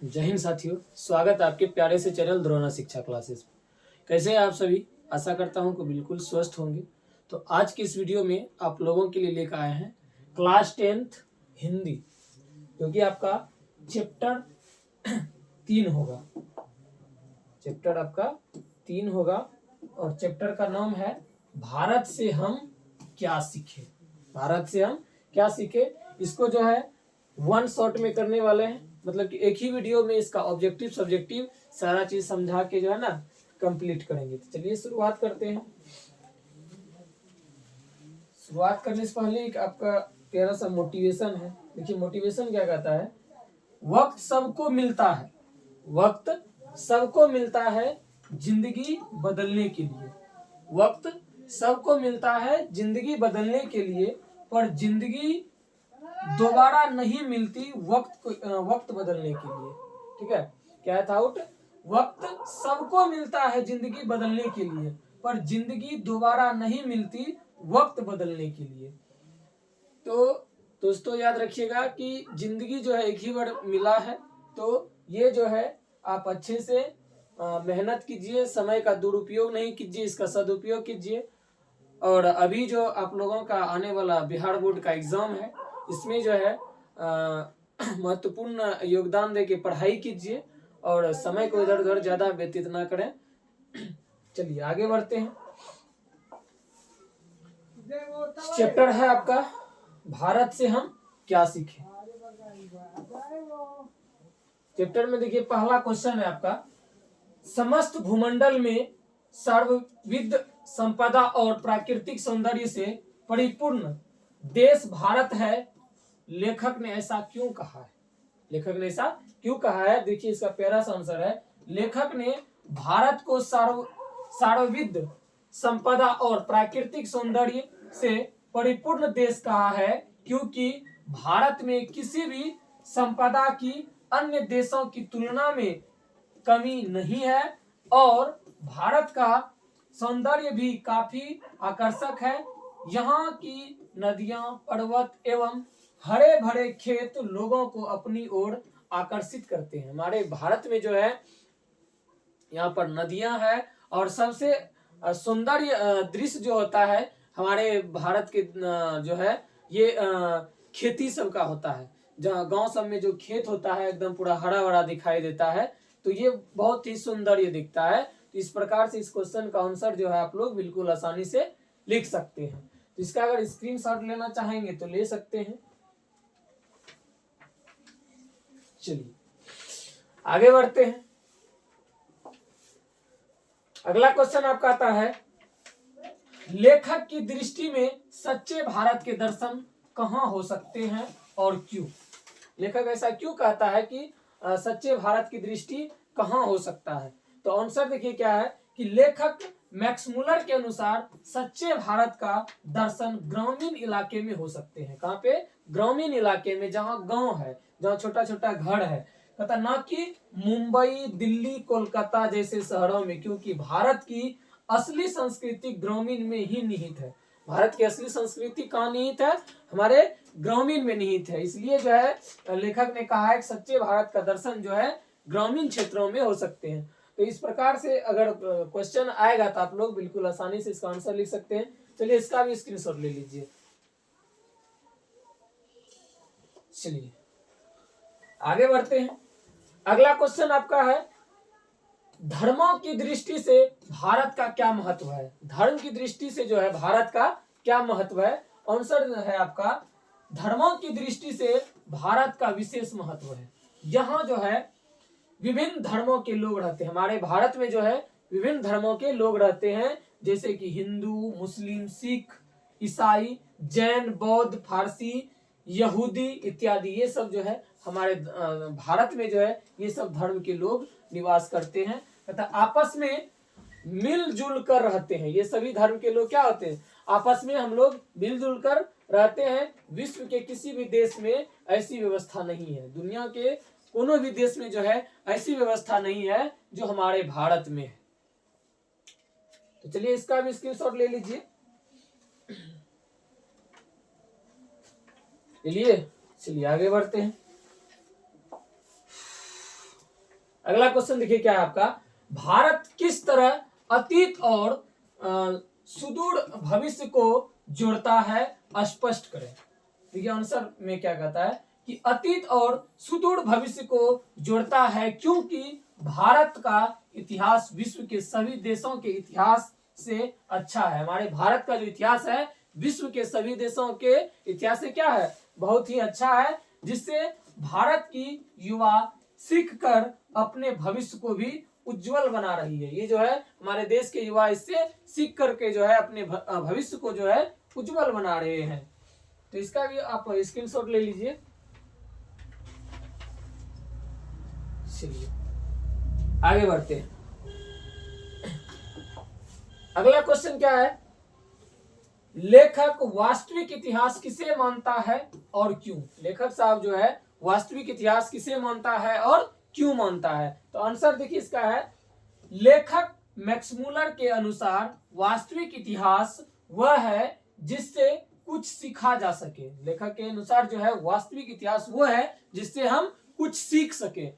जय हिंद साथियों, स्वागत है आपके प्यारे से चैनल द्रोणा शिक्षा क्लासेस में। कैसे हैं आप सभी? आशा करता हूं कि बिल्कुल स्वस्थ होंगे। तो आज की इस वीडियो में आप लोगों के लिए लेकर आए हैं क्लास 10th हिंदी, जो कि आपका चैप्टर 3 होगा। चैप्टर आपका 3 होगा और चैप्टर का नाम है भारत से हम क्या सीखे। भारत से हम क्या सीखे, इसको जो है वन शॉट में करने वाले हैं। मतलब कि एक ही वीडियो में इसका ऑब्जेक्टिव सब्जेक्टिव सारा चीज समझा के जो है ना कंप्लीट करेंगे। तो चलिए शुरुआत करते हैं। शुरुआत करने से पहले एक आपका प्यारा सा मोटिवेशन है। देखिए मोटिवेशन क्या कहता है, वक्त सबको मिलता है, वक्त सबको मिलता है जिंदगी बदलने के लिए। वक्त सबको मिलता है जिंदगी बदलने के लिए, पर जिंदगी दोबारा नहीं मिलती वक्त बदलने के लिए। ठीक है, क्या था आउट, वक्त सबको मिलता है जिंदगी बदलने के लिए, पर जिंदगी दोबारा नहीं मिलती वक्त बदलने के लिए। तो दोस्तों याद रखिएगा कि जिंदगी जो है एक ही बार मिला है, तो ये जो है आप अच्छे से मेहनत कीजिए, समय का दुरुपयोग नहीं कीजिए, इसका सदुपयोग कीजिए। और अभी जो आप लोगों का आने वाला बिहार बोर्ड का एग्जाम है, इसमें जो है महत्वपूर्ण योगदान देके पढ़ाई कीजिए और समय को इधर उधर ज्यादा व्यतीत ना करें। चलिए आगे बढ़ते हैं। चैप्टर है आपका भारत से हम क्या सीखे। चैप्टर में देखिए पहला क्वेश्चन है आपका, समस्त भूमंडल में सर्वविध संपदा और प्राकृतिक सौंदर्य से परिपूर्ण देश भारत है, लेखक ने ऐसा क्यों कहा है? लेखक ने ऐसा क्यों कहा है? देखिए इसका प्यारा सा आंसर है, लेखक ने भारत को सर्वविध संपदा और प्राकृतिक सौंदर्य से परिपूर्ण देश कहा है, क्योंकि भारत में किसी भी संपदा की अन्य देशों की तुलना में कमी नहीं है और भारत का सौंदर्य भी काफी आकर्षक है। यहाँ की नदियां, पर्वत एवं हरे भरे खेत लोगों को अपनी ओर आकर्षित करते हैं। हमारे भारत में जो है यहाँ पर नदियां हैं और सबसे सौंदर्य दृश्य जो होता है हमारे भारत के जो है ये खेती सब का होता है। जहाँ गांव सब में जो खेत होता है एकदम पूरा हरा भरा दिखाई देता है, तो ये बहुत ही सुंदर ये दिखता है। तो इस प्रकार से इस क्वेश्चन का आंसर जो है आप लोग बिल्कुल आसानी से लिख सकते हैं। तो इसका अगर स्क्रीनशॉट लेना चाहेंगे तो ले सकते हैं। चलिए आगे बढ़ते हैं। अगला क्वेश्चन आपका आता है, लेखक की दृष्टि में सच्चे भारत के दर्शन कहाँ हो सकते हैं और क्यों? लेखक ऐसा क्यों कहता है कि सच्चे भारत की दृष्टि कहाँ हो सकता है? तो आंसर देखिए क्या है कि लेखक मैक्स मुलर के अनुसार सच्चे भारत का दर्शन ग्रामीण इलाके में हो सकते हैं। कहाँ पे? ग्रामीण इलाके में, जहाँ गांव है, जहाँ छोटा छोटा घर है, कहता ना कि मुंबई, दिल्ली, कोलकाता जैसे शहरों में, क्योंकि भारत की असली संस्कृति ग्रामीण में ही निहित है। भारत की असली संस्कृति कहाँ निहित है? हमारे ग्रामीण में निहित है। इसलिए जो है लेखक ने कहा है कि सच्चे भारत का दर्शन जो है ग्रामीण क्षेत्रों में हो सकते हैं। तो इस प्रकार से अगर क्वेश्चन आएगा तो आप लोग बिल्कुल आसानी से इसका आंसर लिख सकते हैं। चलिए इसका भी स्क्रीनशॉट ले लीजिए। चलिए आगे बढ़ते हैं। अगला क्वेश्चन आपका है, धर्मों की दृष्टि से भारत का क्या महत्व है? धर्म की दृष्टि से जो है भारत का क्या महत्व है? आंसर है आपका, धर्मों की दृष्टि से भारत का विशेष महत्व है। यहाँ जो है विभिन्न धर्मों के लोग रहते हैं। हमारे भारत में जो है विभिन्न धर्मों के लोग रहते हैं, जैसे कि हिंदू, मुस्लिम, सिख, ईसाई, जैन, बौद्ध, फारसी, यहूदी इत्यादि। ये सब जो है हमारे भारत में जो है ये सब धर्म के लोग निवास करते हैं तथा आपस में मिलजुल कर रहते हैं। ये सभी धर्म के लोग क्या होते हैं? आपस में हम लोग मिलजुल कर रहते हैं। विश्व के किसी भी देश में ऐसी व्यवस्था नहीं है। दुनिया के कोनो भी देश में जो है ऐसी व्यवस्था नहीं है जो हमारे भारत में है। तो चलिए इसका भी स्क्रीनशॉट ले लीजिए। चलिए आगे बढ़ते हैं। अगला क्वेश्चन देखिए क्या है आपका, भारत किस तरह अतीत और सुदूर भविष्य को जोड़ता है, स्पष्ट करें। देखिए आंसर में क्या कहता है कि अतीत और सुदूर भविष्य को जोड़ता है क्योंकि भारत का इतिहास विश्व के सभी देशों के इतिहास से अच्छा है। हमारे भारत का जो इतिहास है विश्व के सभी देशों के इतिहास से क्या है, बहुत ही अच्छा है, जिससे भारत की युवा सीख कर अपने भविष्य को भी उज्जवल बना रही है। ये जो है हमारे देश के युवा इससे सीख करके जो है अपने भविष्य को जो है उज्जवल बना रहे हैं। तो इसका भी आप स्क्रीनशॉट ले लीजिए। चलिए आगे बढ़ते हैं। अगला क्वेश्चन क्या है, लेखक वास्तविक इतिहास किसे मानता है और क्यों। लेखक साहब जो है वास्तविक इतिहास किसे मानता है और क्यों मानता है। तो आंसर देखिए इसका है, लेखक मैक्समूलर के अनुसार वास्तविक इतिहास वह है जिससे कुछ सीखा जा सके। लेखक के अनुसार जो है वास्तविक इतिहास वो है जिससे हम कुछ सीख सके।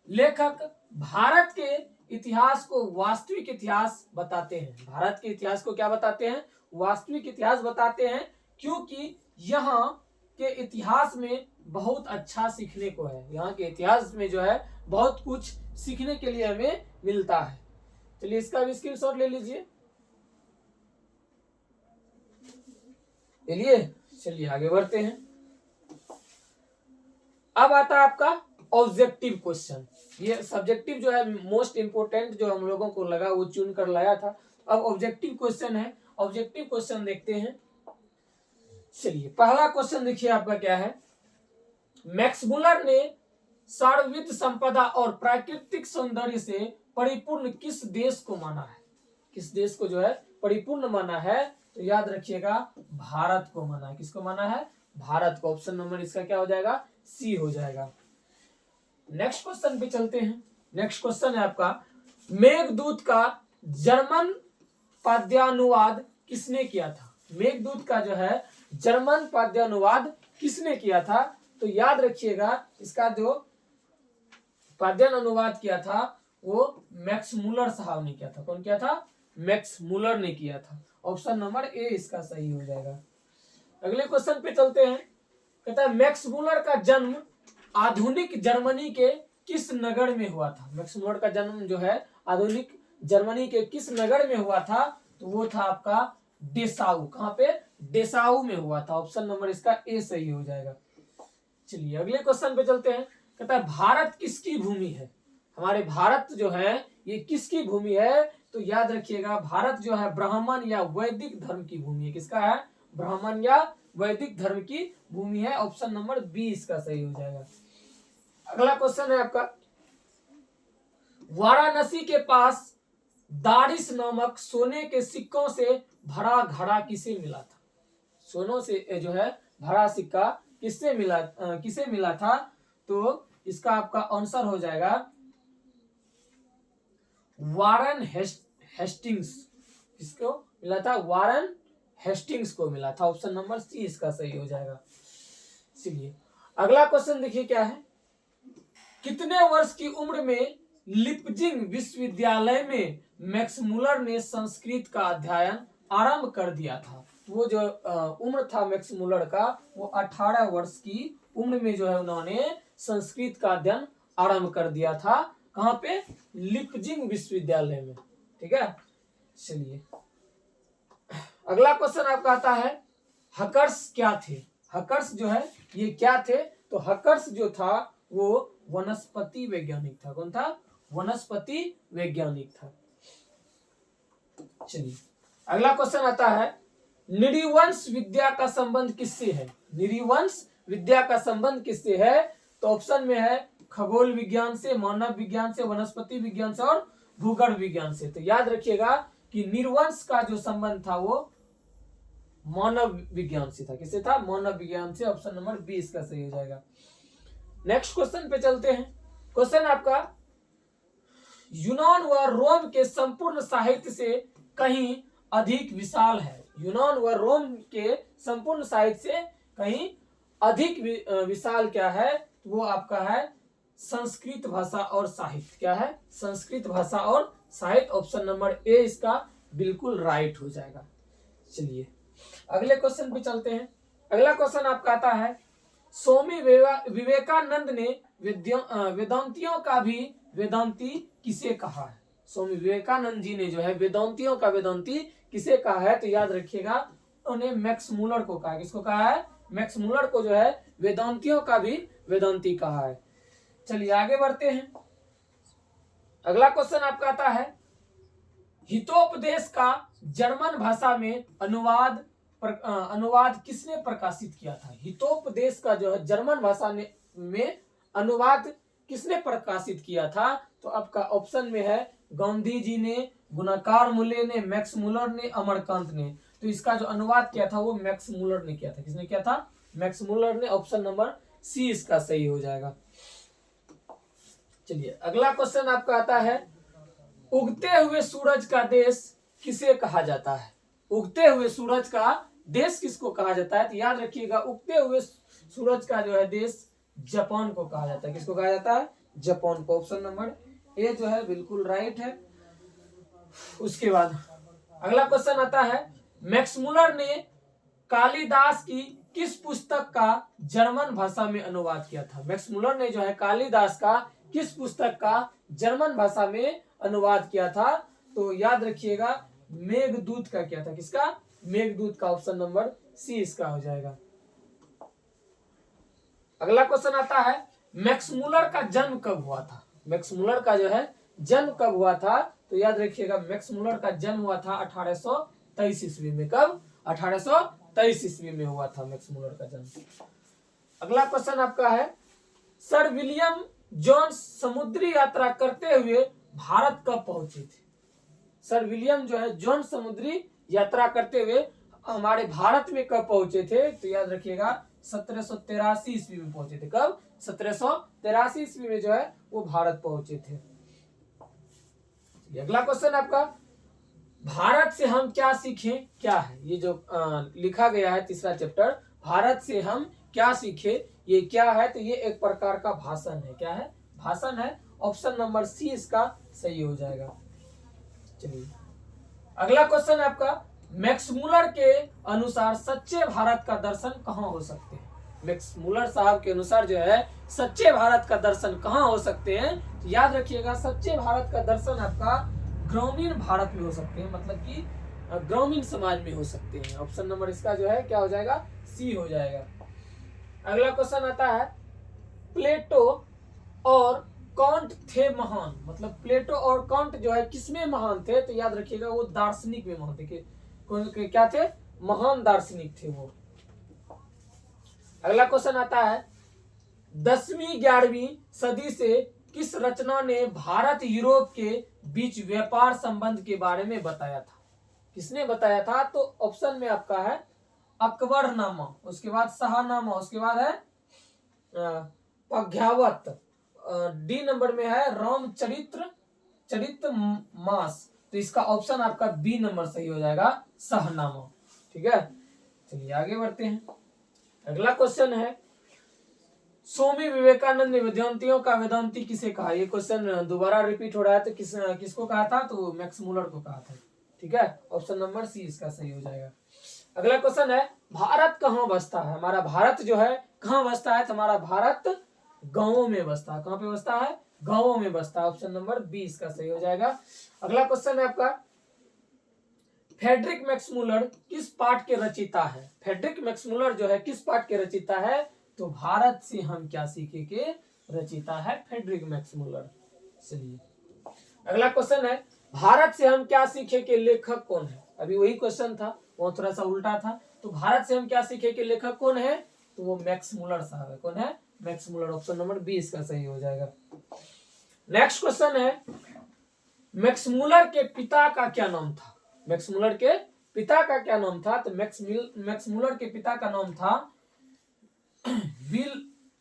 लेखक भारत के इतिहास को वास्तविक इतिहास बताते हैं। भारत के इतिहास को क्या बताते हैं, वास्तविक इतिहास बताते हैं, क्योंकि यहाँ के इतिहास में बहुत अच्छा सीखने को है। यहाँ के इतिहास में जो है बहुत कुछ सीखने के लिए हमें मिलता है। चलिए इसका भी स्क्रीनशॉट ले लीजिए। चलिए चलिए आगे बढ़ते हैं। अब आता है आपका ऑब्जेक्टिव क्वेश्चन। ये सब्जेक्टिव जो है मोस्ट इंपोर्टेंट जो हम लोगों को लगा वो चुन कर लाया था। अब ऑब्जेक्टिव क्वेश्चन है, ऑब्जेक्टिव क्वेश्चन देखते हैं। चलिए पहला क्वेश्चन देखिए आपका क्या है, मैक्समूलर ने सर्वविध संपदा और प्राकृतिक सौंदर्य से परिपूर्ण किस देश को माना है। किस देश को जो है परिपूर्ण माना है, तो याद रखिएगा भारत को माना है। किसको माना है, भारत को। ऑप्शन नंबर इसका क्या हो जाएगा, सी हो जाएगा। नेक्स्ट क्वेश्चन पे चलते हैं। नेक्स्ट क्वेश्चन है आपका, मेघदूत का जर्मन पद्यानुवाद किसने किया था। मेघदूत का जो है जर्मन पद्यानुवाद किसने किया था, तो याद रखिएगा इसका जो पद्यान अनुवाद किया था वो मैक्समूलर साहब ने किया था। कौन किया था, मैक्समूलर ने किया था। ऑप्शन नंबर ए इसका सही हो जाएगा। अगले क्वेश्चन पे चलते हैं। कहता है मैक्समूलर का जन्म आधुनिक जर्मनी के किस नगर में हुआ था। मैक्समूलर का जन्म जो है आधुनिक जर्मनी के किस नगर में हुआ था, तो वो था आपका डेसाऊ। कहां पे, डेसाऊ में हुआ था। ऑप्शन नंबर इसका ए सही हो जाएगा। चलिए अगले क्वेश्चन पे चलते हैं। कहता है भारत किसकी भूमि है। हमारे भारत जो है ये किसकी भूमि है, तो याद रखिएगा भारत जो है ब्राह्मण या वैदिक धर्म की भूमि है। किसका है, ब्राह्मण या वैदिक धर्म की भूमि है। ऑप्शन नंबर बी इसका सही हो जाएगा। अगला क्वेश्चन है आपका, वाराणसी के पास दारिस नामक सोने के सिक्कों से भरा घड़ा किसे मिला था। सोनों से जो है भरा सिक्का किससे मिला था, तो इसका आपका आंसर हो जाएगा वारन हेस्टिंग्स। किसको मिला था, वारन हेस्टिंग्स को मिला था। ऑप्शन नंबर सी इसका सही हो जाएगा। चलिए अगला क्वेश्चन देखिए क्या है, कितने वर्ष की उम्र में लिपजिंग विश्वविद्यालय में मैक्समूलर ने संस्कृत का अध्ययन आरंभ कर दिया था। वो जो उम्र था मैक्समूलर का वो 18 वर्ष की उम्र में जो है उन्होंने संस्कृत का अध्ययन आरंभ कर दिया था। कहां पे, लिपजिंग विश्वविद्यालय में। ठीक है, चलिए अगला क्वेश्चन आपका आता है, हकर्स क्या थे। हकर्स जो है ये क्या थे, तो हकर्स जो था वो वनस्पति वैज्ञानिक था। कौन था, वनस्पति वैज्ञानिक था। चलिए अगला क्वेश्चन आता है, निरिवंश विद्या का संबंध किससे है। निरिवंश विद्या का संबंध किससे है, तो ऑप्शन में है खगोल विज्ञान से, मानव विज्ञान से, वनस्पति विज्ञान से और भूगर्भ विज्ञान से। तो याद रखिएगा कि निर्वंश का जो संबंध था वो मानव विज्ञान से था। किससे था, मानव विज्ञान से। ऑप्शन नंबर बी इसका सही हो जाएगा। नेक्स्ट क्वेश्चन पे चलते हैं। क्वेश्चन आपका, यूनान व रोम के संपूर्ण साहित्य से कहीं अधिक विशाल है। यूनान व रोम के संपूर्ण साहित्य से कहीं अधिक विशाल क्या है, वो आपका है संस्कृत भाषा और साहित्य। क्या है? संस्कृत भाषा और साहित्य। ऑप्शन नंबर ए इसका बिल्कुल राइट हो जाएगा। चलिए अगले क्वेश्चन पे चलते हैं। अगला क्वेश्चन आपका आता है, स्वामी विवेकानंद ने वेदांतियों का भी वेदांती किसे कहा है? स्वामी विवेकानंद जी ने जो है वेदांतियों का वेदांती किसे कहा है? तो याद रखिएगा उन्हें मैक्स मूलर को कहा है। किसको कहा है? मैक्स मूलर को जो है वेदांतियों का भी वेदांती कहा है। चलिए आगे बढ़ते हैं। अगला क्वेश्चन आपका आता है, हितोपदेश का जर्मन भाषा में अनुवाद किसने प्रकाशित किया था? हितोपदेश का जो है जर्मन भाषा में अनुवाद किसने प्रकाशित किया था? तो आपका ऑप्शन में है गांधी जी ने, गुणाकार मूल्य ने, मैक्स मूलर ने, अमरकांत ने। तो इसका जो अनुवाद किया था वो मैक्स मूलर ने किया था। किसने किया था? मैक्स मूलर ने। ऑप्शन नंबर सी इसका सही हो जाएगा। चलिए अगला क्वेश्चन आपका आता है, उगते हुए सूरज का देश किसे कहा जाता है? उगते हुए सूरज का देश किसको कहा जाता है? तो याद रखिएगा उगते हुए सूरज का जो है देश जापान को कहा जाता है। किसको कहा जाता है? जापान को। ऑप्शन नंबर ए जो है बिल्कुल राइट है। उसके बाद अगला क्वेश्चन आता है, मैक्स मूलर ने कालिदास की किस पुस्तक का जर्मन भाषा में अनुवाद किया था? मैक्स मूलर ने जो है कालिदास का किस पुस्तक का जर्मन भाषा में अनुवाद किया था? तो याद रखिएगा मेघदूत का किया था। किसका? मेघदूत का। ऑप्शन नंबर सी इसका हो जाएगा। अगला क्वेश्चन आता है, मैक्स मूलर का जन्म कब हुआ था? मैक्स मूलर का जो है जन्म कब हुआ था? तो याद रखिएगा मैक्स मूलर का जन्म हुआ था 1823 ईस्वी में। कब? 1823 ईस्वी में हुआ था मैक्स मूलर का जन्म। अगला क्वेश्चन आपका है, सर विलियम जोन्स समुद्री यात्रा करते हुए भारत कब पहुंचे थे? सर विलियम जो है जोन्स समुद्री यात्रा करते हुए हमारे भारत में कब पहुंचे थे? तो याद रखिएगा 1783 ईस्वी में पहुंचे थे। कब? 1783 ईस्वी में जो है वो भारत पहुंचे थे। अगला क्वेश्चन आपका, भारत से हम क्या सीखें क्या है? ये जो लिखा गया है तीसरा चैप्टर, भारत से हम क्या सीखे, ये क्या है? तो ये एक प्रकार का भाषण है। क्या है? भाषण है। ऑप्शन नंबर सी इसका सही हो जाएगा। चलिए अगला क्वेश्चन आपका, मैक्स मूलर के अनुसार सच्चे भारत का दर्शन कहाँ हो सकते हैं? मैक्स मूलर साहब के अनुसार जो है सच्चे भारत का दर्शन कहाँ हो सकते हैं? तो याद रखिएगा सच्चे भारत का दर्शन आपका ग्रामीण भारत में हो सकते हैं, मतलब कि ग्रामीण समाज में हो सकते हैं। ऑप्शन नंबर इसका जो है क्या हो जाएगा? सी हो जाएगा। अगला क्वेश्चन आता है, प्लेटो और कांट थे महान, मतलब प्लेटो और कांट जो है किसमें महान थे? तो याद रखिएगा वो दार्शनिक में महान थे। क्या थे? महान दार्शनिक थे वो। अगला क्वेश्चन आता है, 10वीं 11वीं सदी से किस रचना ने भारत यूरोप के बीच व्यापार संबंध के बारे में बताया था? किसने बताया था? तो ऑप्शन में आपका है अकबरनामा, उसके बाद शाहनामा, उसके बाद है पज्ञावत, डी नंबर में है रामचरित मास। तो इसका ऑप्शन आपका बी नंबर सही हो जाएगा, शाहनामा। ठीक है, चलिए आगे बढ़ते हैं। अगला क्वेश्चन है, स्वामी विवेकानंद ने वेदांतियों का वेदांती किसे कहा? ये क्वेश्चन दोबारा रिपीट हो रहा है, तो किसको कहा था? तो मैक्स मूलर को कहा था। ठीक है, ऑप्शन नंबर सी इसका सही हो जाएगा। अगला क्वेश्चन है, भारत कहाँ बसता है? हमारा भारत जो है कहाँ बसता है? तो हमारा भारत गांवों में बसता है। कहाँ पे बसता है? गांवों में बसता है। ऑप्शन नंबर बी इसका सही हो जाएगा। अगला क्वेश्चन है आपका, फ्रेडरिक मैक्स मूलर किस पाठ के रचयिता है? फ्रेडरिक मैक्स मूलर जो है किस पाठ के रचयिता है? तो भारत से हम क्या सीखे के रचयिता है फ्रेडरिक मैक्स मूलर। चलिए अगला क्वेश्चन है, भारत से हम क्या सीखे के लेखक कौन है? अभी वही क्वेश्चन था, वो थोड़ा सा उल्टा था। तो भारत से हम क्या सीखे के लेखक कौन है? तो वो मैक्स मूलर साहब है। कौन है? Max Muller. Option number B इसका सही हो जाएगा। नेक्स्ट क्वेश्चन है, मैक्स मूलर के पिता का क्या नाम था? मैक्स मूलर के पिता का क्या नाम था? तो मैक्स मूलर के पिता का नाम था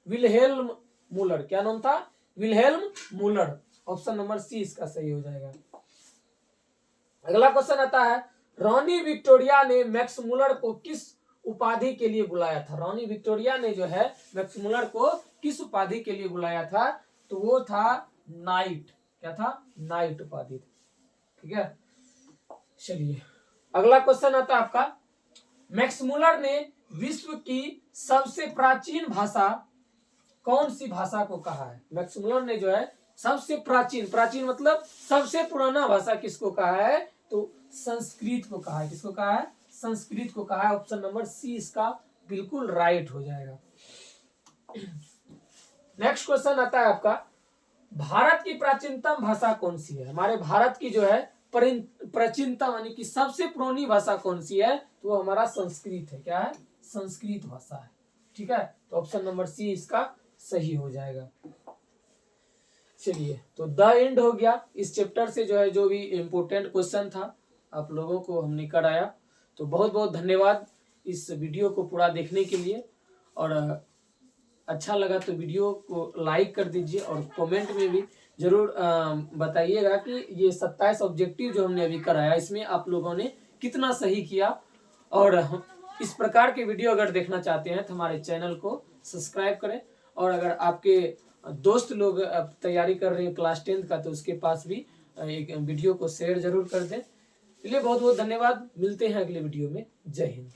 विलहेल्म मूलर। क्या नाम था? Wilhelm Muller. Option number C इसका सही हो जाएगा। अगला क्वेश्चन आता है, रानी विक्टोरिया ने मैक्स मूलर को किस उपाधि के लिए बुलाया था? रानी विक्टोरिया ने जो है मैक्स मूलर को किस उपाधि के लिए बुलाया था? तो वो था नाइट। क्या था? नाइट उपाधि थी। ठीक है, चलिए अगला क्वेश्चन आता है आपका, मैक्स मुलर ने विश्व की सबसे प्राचीन भाषा कौन सी भाषा को कहा है? मैक्स मुलर ने जो है सबसे प्राचीन, प्राचीन मतलब सबसे पुराना भाषा किसको कहा है? तो संस्कृत को कहा है। किसको कहा है? संस्कृत को कहा है। ऑप्शन नंबर सी इसका बिल्कुल राइट हो जाएगा। नेक्स्ट क्वेश्चन आता है आपका, भारत की प्राचीनतम भाषा कौन सी है? हमारे भारत की जो है प्राचीनतम यानी कि सबसे पुरानी भाषा कौन सी है? तो वो हमारा संस्कृत है। क्या है? संस्कृत भाषा है। ठीक है, तो ऑप्शन नंबर सी इसका सही हो जाएगा। चलिए, तो द एंड हो गया इस चैप्टर से, जो है जो भी इम्पोर्टेंट क्वेश्चन था आप लोगों को हमने कराया। तो बहुत बहुत धन्यवाद इस वीडियो को पूरा देखने के लिए, और अच्छा लगा तो वीडियो को लाइक कर दीजिए, और कमेंट में भी जरूर बताइएगा कि ये 27 ऑब्जेक्टिव जो हमने अभी कराया इसमें आप लोगों ने कितना सही किया। और इस प्रकार के वीडियो अगर देखना चाहते हैं तो हमारे चैनल को सब्सक्राइब करें, और अगर आपके दोस्त लोग तैयारी कर रहे हैं क्लास 10 का तो उसके पास भी एक वीडियो को शेयर जरूर कर दें। चलिए बहुत बहुत धन्यवाद, मिलते हैं अगले वीडियो में। जय हिंद।